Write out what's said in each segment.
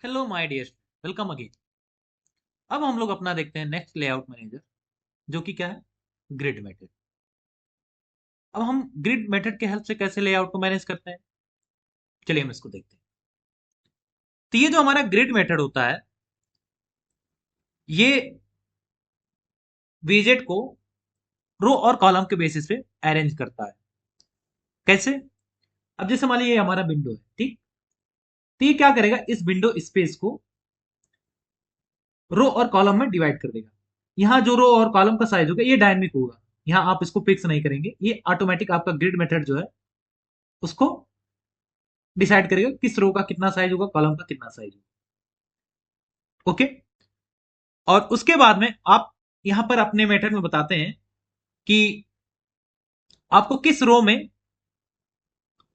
Hello my dear, welcome again. अब हम लोग अपना देखते हैं नेक्स्ट लेआउट मैनेजर, जो कि क्या है, ग्रिड मेथड। अब हम ग्रिड मेथड के हेल्प से कैसे लेआउट को मैनेज करते हैं, चलिए हम इसको देखते हैं। तो ये जो हमारा ग्रिड मेथड होता है, ये विजेट को रो और कॉलम के बेसिस पे अरेंज करता है। कैसे? अब जैसे मान लीजिए ये हमारा विंडो है, ठीक। तो ये क्या करेगा, इस विंडो स्पेस को रो और कॉलम में डिवाइड कर देगा। यहाँ जो रो और कॉलम का साइज होगा ये डायनेमिक होगा, यहाँ आप इसको फिक्स नहीं करेंगे, ये ऑटोमेटिक आपका ग्रिड मेथड जो है उसको डिसाइड करेगा किस रो का कितना साइज होगा, कॉलम का कितना साइज होगा। ओके। और उसके बाद में आप यहां पर अपने मेथड में बताते हैं कि आपको किस रो में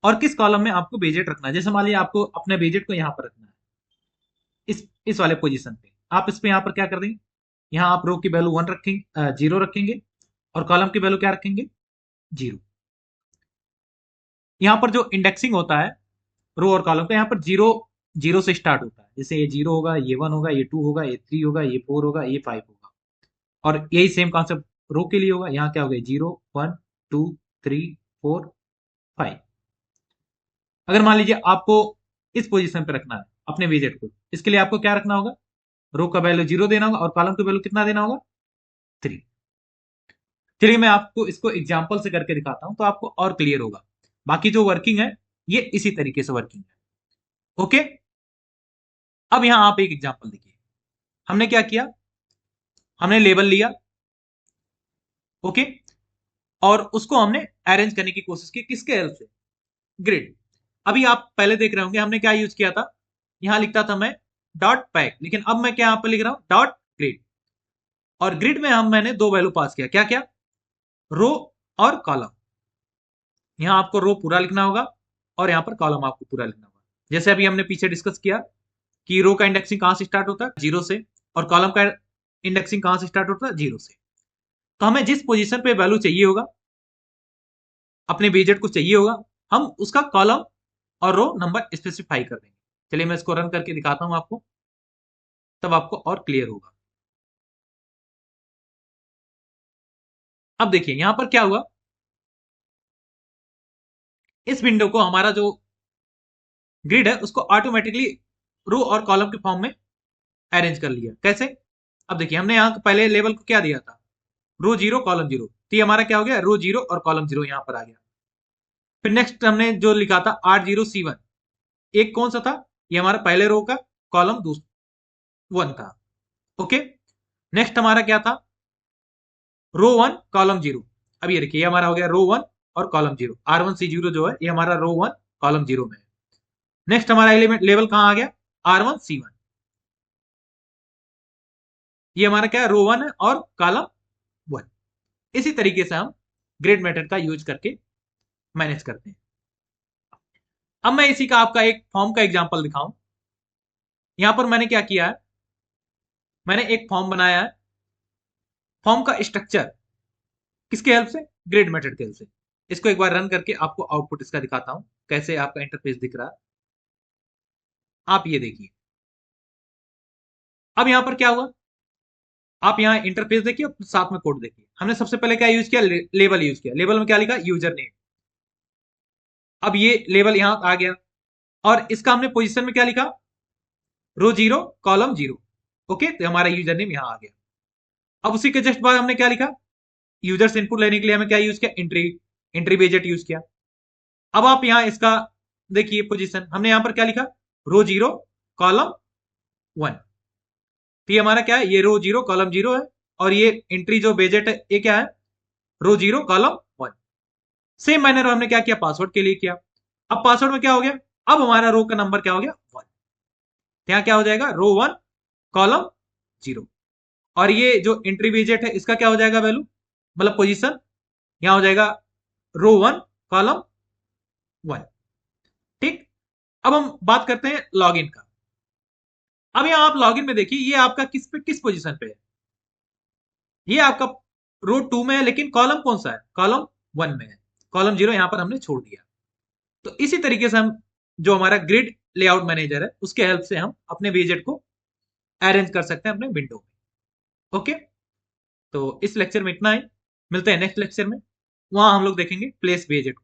और किस कॉलम में आपको बेजेट रखना है। जैसे मान लीजिए आपको अपने बेजेट को यहां पर रखना है, इस वाले पोजीशन पे। आप इस पे यहां पर क्या कर देंगे, यहां आप रो की वैल्यू 1 रखेंगे, 0 रखेंगे, और कॉलम की वैल्यू क्या रखेंगे, 0। यहां पर जो इंडेक्सिंग होता है रो और कॉलम का, यहाँ पर जीरो जीरो से स्टार्ट होता है। जैसे ये 0 होगा, ये 1 होगा, ये 2 होगा, ये 3 होगा, ये 4 होगा, ये 5 होगा। और यही सेम कॉन्सेप्ट रो के लिए होगा। यहाँ क्या होगा, 0 1 2 3 4 5। अगर मान लीजिए आपको इस पोजीशन पे रखना है अपने विजेट को, इसके लिए आपको क्या रखना होगा, रो का वैल्यू 0 देना होगा और कॉलम का वैल्यू कितना देना होगा, 3। चलिए मैं आपको इसको एग्जाम्पल से करके दिखाता हूं तो आपको और क्लियर होगा। बाकी जो वर्किंग है ये इसी तरीके से वर्किंग है। ओके। अब यहां आप एक एग्जाम्पल देखिए, हमने क्या किया, हमने लेबल लिया, ओके, और उसको हमने अरेंज करने की कोशिश की, किसके हेल्प से, ग्रिड। अभी आप पहले देख रहे होंगे हमने क्या यूज किया था, यहां लिखता था मैं डॉट पैक, लेकिन अब मैं क्या यहां पर लिख रहा हूं, डॉट ग्रिड। और ग्रिड में मैंने दो वैल्यू पास किया, क्या क्या, रो और कॉलम। यहां आपको रो पूरा लिखना होगा और यहां पर कॉलम आपको पूरा लिखना होगा। जैसे अभी हमने पीछे डिस्कस किया कि रो का इंडेक्सिंग कहां से स्टार्ट होता है, 0 से, और कॉलम का इंडेक्सिंग कहां से स्टार्ट होता है, 0 से। तो हमें जिस पोजीशन पे वैल्यू चाहिए होगा, अपने बेजेट को चाहिए होगा, हम उसका कॉलम और रो नंबर स्पेसिफाई कर देंगे। चलिए मैं इसको रन करके दिखाता हूं आपको, तब आपको और क्लियर होगा। अब देखिए यहां पर क्या हुआ, इस विंडो को हमारा जो ग्रिड है उसको ऑटोमेटिकली रो और कॉलम के फॉर्म में अरेंज कर लिया। कैसे? अब देखिए हमने यहाँ पहले लेवल को क्या दिया था, रो 0 कॉलम 0, तो ये हमारा क्या हो गया, रो 0 और कॉलम 0 यहाँ पर आ गया। फिर नेक्स्ट हमने जो लिखा था R0C1, एक कौन सा था, ये हमारा पहले रो का कॉलम 1 था। ओके। नेक्स्ट हमारा क्या था, रो 1 कॉलम 0। अब ये देखिए ये हमारा हो गया रो 1 और कॉलम 0, R1C0 जो है ये हमारा रो 1 कॉलम 0 में है। नेक्स्ट हमारा एलिमेंट लेवल कहां आ गया, R1C1, ये हमारा क्या है, रो 1 है और कॉलम 1। इसी तरीके से हम ग्रिड मेथड का यूज करके मैनेज करते हैं। अब मैं इसी का आपका एक फॉर्म का एग्जांपल दिखाऊं। यहां पर मैंने क्या किया है, मैंने एक फॉर्म बनाया है। फॉर्म का स्ट्रक्चर किसके हेल्प से, ग्रिड मेथड के हेल्प से। इसको एक बार रन करके आपको आउटपुट इसका दिखाता हूं, कैसे आपका इंटरफेस दिख रहा है। आप ये देखिए, अब यहां पर क्या हुआ, आप यहाँ इंटरफेस देखिए और साथ में कोड देखिए। हमने सबसे पहले क्या यूज किया, लेबल यूज किया। लेबल में क्या लिखा, यूजर नेम। अब ये लेबल यहां आ गया, और इसका हमने पोजीशन में क्या लिखा, रो 0 कॉलम 0। ओके, तो हमारा यूजर नेम यहां आ गया। अब उसी के जस्ट बाद हमने क्या लिखा, यूजर से इनपुट लेने के लिए हमें क्या यूज किया, एंट्री, एंट्री बेजेट यूज किया। अब आप यहाँ इसका देखिए पोजीशन, हमने यहां पर क्या लिखा, रो 0 कॉलम 1। तो ये हमारा क्या है, ये रो 0 कॉलम 0 है, और ये एंट्री जो बेजेट है ये क्या है, रो 0 कॉलम 1। सेम मैनर हमने क्या किया, पासवर्ड के लिए किया। अब पासवर्ड में क्या हो गया, अब हमारा रो का नंबर क्या हो गया, 1। यहाँ क्या हो जाएगा, रो 1 कॉलम 0। और ये जो एंट्री बेजेट है इसका क्या हो जाएगा वैल्यू, मतलब पोजीशन, यहाँ हो जाएगा रो 1 कॉलम 1। ठीक। अब हम बात करते हैं लॉगिन का। अब यहाँ आप लॉगिन में देखिए ये आपका किस पे, किस पोजीशन पे है, ये आपका रो 2 में है, लेकिन कॉलम कौन सा है, कॉलम 1 में है। कॉलम 0 यहाँ पर हमने छोड़ दिया। तो इसी तरीके से हम जो हमारा ग्रिड लेआउट मैनेजर है उसके हेल्प से हम अपने विजेट को अरेंज कर सकते हैं अपने विंडो में। ओके, तो इस लेक्चर में इतना ही, मिलते हैं नेक्स्ट लेक्चर में, वहां हम लोग देखेंगे प्लेस विजेट को।